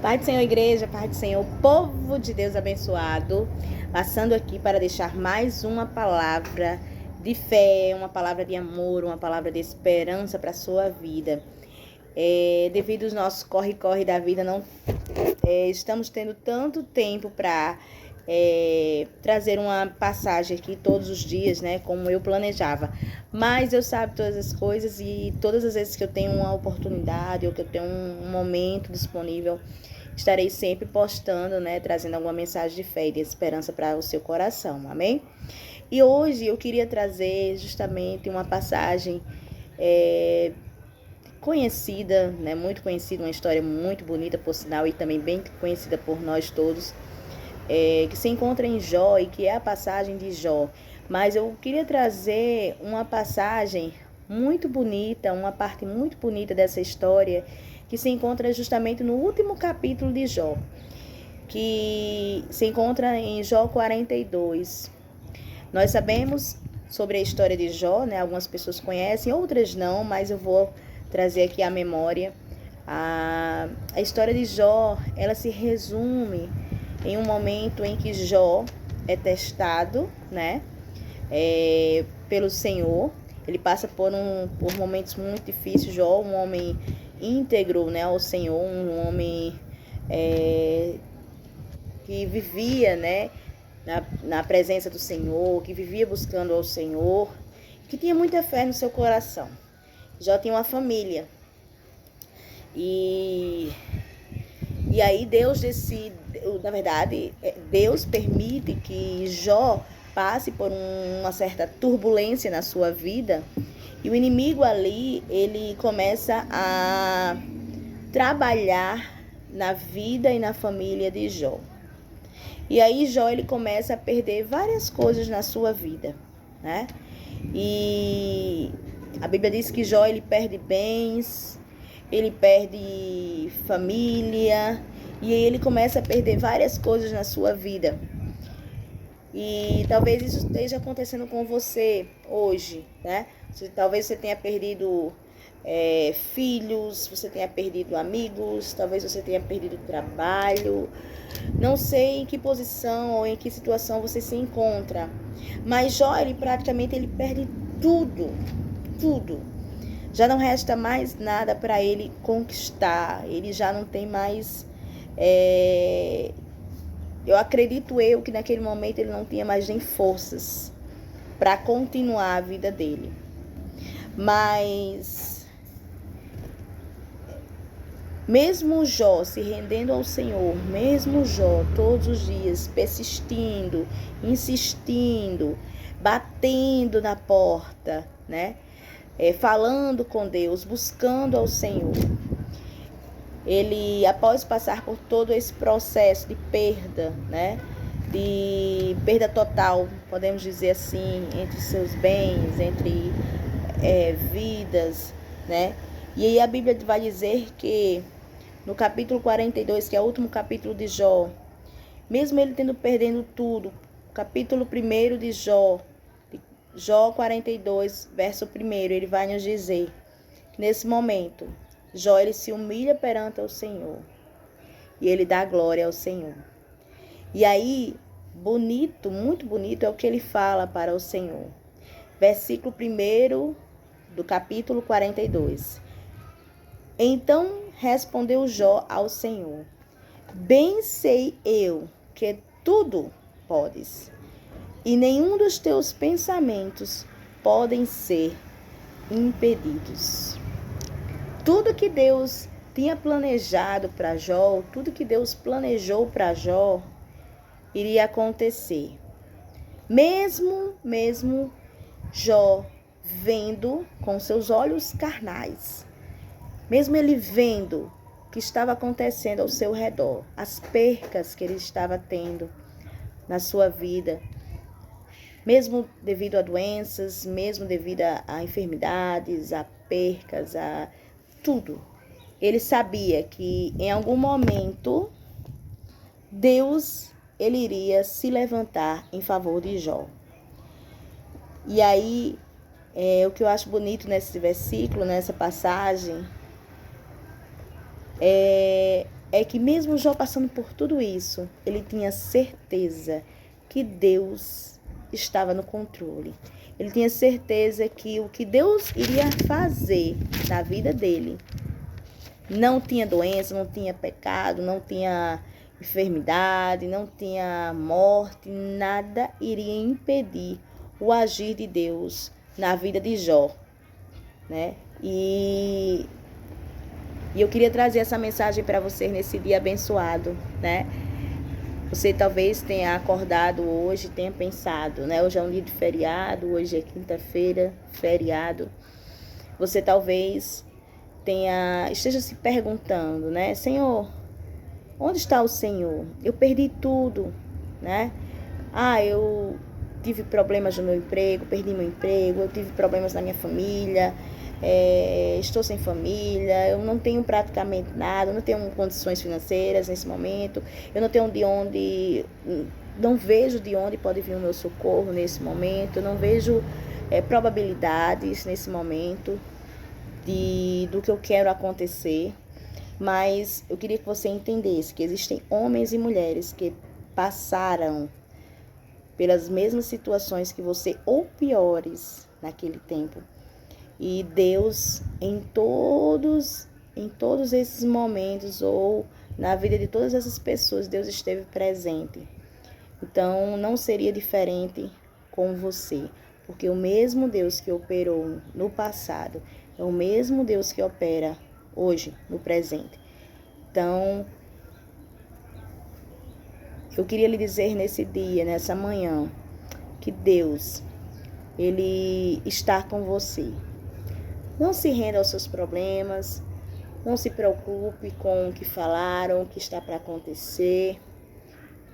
Pai do Senhor, igreja, Pai do Senhor, povo de Deus abençoado, passando aqui para deixar mais uma palavra de fé, uma palavra de amor, uma palavra de esperança para a sua vida. Devido aos nossos corre-corre da vida, não estamos tendo tanto tempo para trazer uma passagem aqui todos os dias, né, como eu planejava. Mas eu sabe todas as coisas e todas as vezes que eu tenho uma oportunidade ou que eu tenho um momento disponível, estarei sempre postando, né, trazendo alguma mensagem de fé e de esperança para o seu coração, amém? E hoje eu queria trazer justamente uma passagem conhecida, né, muito conhecida, uma história muito bonita, por sinal, e também bem conhecida por nós todos, que se encontra em Jó e que é a passagem de Jó. Mas eu queria trazer uma passagem muito bonita, uma parte muito bonita dessa história, que se encontra justamente no último capítulo de Jó, que se encontra em Jó 42. Nós sabemos sobre a história de Jó, né? Algumas pessoas conhecem, outras não, mas eu vou trazer aqui a memória. A história de Jó, ela se resume em um momento em que Jó é testado, né? Pelo Senhor. Ele passa por momentos muito difíceis. Jó, um homem íntegro, né, ao Senhor, um homem que vivia, né, na presença do Senhor, que vivia buscando ao Senhor, que tinha muita fé no seu coração. Jó tinha uma família. E aí Deus decide, na verdade, Deus permite que Jó passe por uma certa turbulência na sua vida, e o inimigo ali, ele começa a trabalhar na vida e na família de Jó. E aí Jó, ele começa a perder várias coisas na sua vida, né? E a Bíblia diz que Jó, ele perde bens, ele perde família, e aí ele começa a perder várias coisas na sua vida. E talvez isso esteja acontecendo com você hoje, né? Talvez você tenha perdido filhos, você tenha perdido amigos, talvez você tenha perdido trabalho. Não sei em que posição ou em que situação você se encontra, mas Jó, ele praticamente ele perde tudo. Já não resta mais nada para ele conquistar, ele já não tem mais... Eu acredito que naquele momento ele não tinha mais nem forças para continuar a vida dele. Mas mesmo Jó se rendendo ao Senhor, mesmo Jó todos os dias persistindo, insistindo, batendo na porta, né? Falando com Deus, buscando ao Senhor, ele, após passar por todo esse processo de perda, né, de perda total, podemos dizer assim, entre seus bens, entre vidas, né, e aí a Bíblia vai dizer que no capítulo 42, que é o último capítulo de Jó, mesmo ele perdendo tudo, capítulo 1 de Jó, Jó 42, verso 1, ele vai nos dizer que nesse momento Jó, ele se humilha perante o Senhor e ele dá glória ao Senhor. E aí, bonito, muito bonito é o que ele fala para o Senhor. Versículo 1 do capítulo 42. Então respondeu Jó ao Senhor: bem sei eu que tudo podes, e nenhum dos teus pensamentos podem ser impedidos. Tudo que Deus tinha planejado para Jó, tudo que Deus planejou para Jó, iria acontecer. Mesmo Jó vendo com seus olhos carnais, mesmo ele vendo o que estava acontecendo ao seu redor, as percas que ele estava tendo na sua vida, mesmo devido a doenças, mesmo devido a enfermidades, a percas, a tudo, ele sabia que em algum momento Deus, ele iria se levantar em favor de Jó. E aí, o que eu acho bonito nesse versículo, nessa passagem, é que mesmo Jó passando por tudo isso, ele tinha certeza que Deus estava no controle. Ele tinha certeza que o que Deus iria fazer na vida dele não tinha doença, não tinha pecado, não tinha enfermidade, não tinha morte, nada iria impedir o agir de Deus na vida de Jó, né? E eu queria trazer essa mensagem para vocês nesse dia abençoado, né? Você talvez tenha acordado hoje, tenha pensado, né? Hoje é um dia de feriado, hoje é quinta-feira, feriado. Você talvez esteja se perguntando, né? Senhor, onde está o Senhor? Eu perdi tudo, né? Eu tive problemas no meu emprego, perdi meu emprego, eu tive problemas na minha família, estou sem família, eu não tenho praticamente nada, eu não tenho condições financeiras nesse momento, eu não tenho não vejo de onde pode vir o meu socorro nesse momento, eu não vejo probabilidades nesse momento do que eu quero acontecer. Mas eu queria que você entendesse que existem homens e mulheres que passaram pelas mesmas situações que você, ou piores, naquele tempo. E Deus, em todos esses momentos, ou na vida de todas essas pessoas, Deus esteve presente. Então, não seria diferente com você, porque o mesmo Deus que operou no passado é o mesmo Deus que opera hoje, no presente. Então, eu queria lhe dizer nesse dia, nessa manhã, que Deus, Ele está com você. Não se renda aos seus problemas, não se preocupe com o que falaram, o que está para acontecer.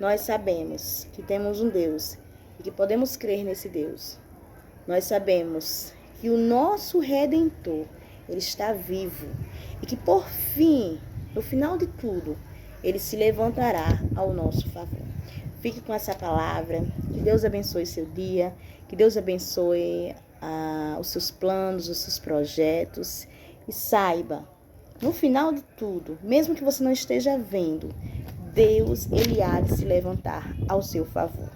Nós sabemos que temos um Deus e que podemos crer nesse Deus. Nós sabemos que o nosso Redentor, Ele está vivo e que por fim, no final de tudo, Ele se levantará ao nosso favor. Fique com essa palavra, que Deus abençoe seu dia, que Deus abençoe os seus planos, os seus projetos, e saiba, no final de tudo, mesmo que você não esteja vendo, Deus, Ele há de se levantar ao seu favor.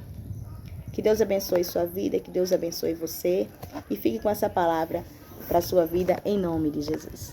Que Deus abençoe sua vida, que Deus abençoe você, e fique com essa palavra para a sua vida, em nome de Jesus.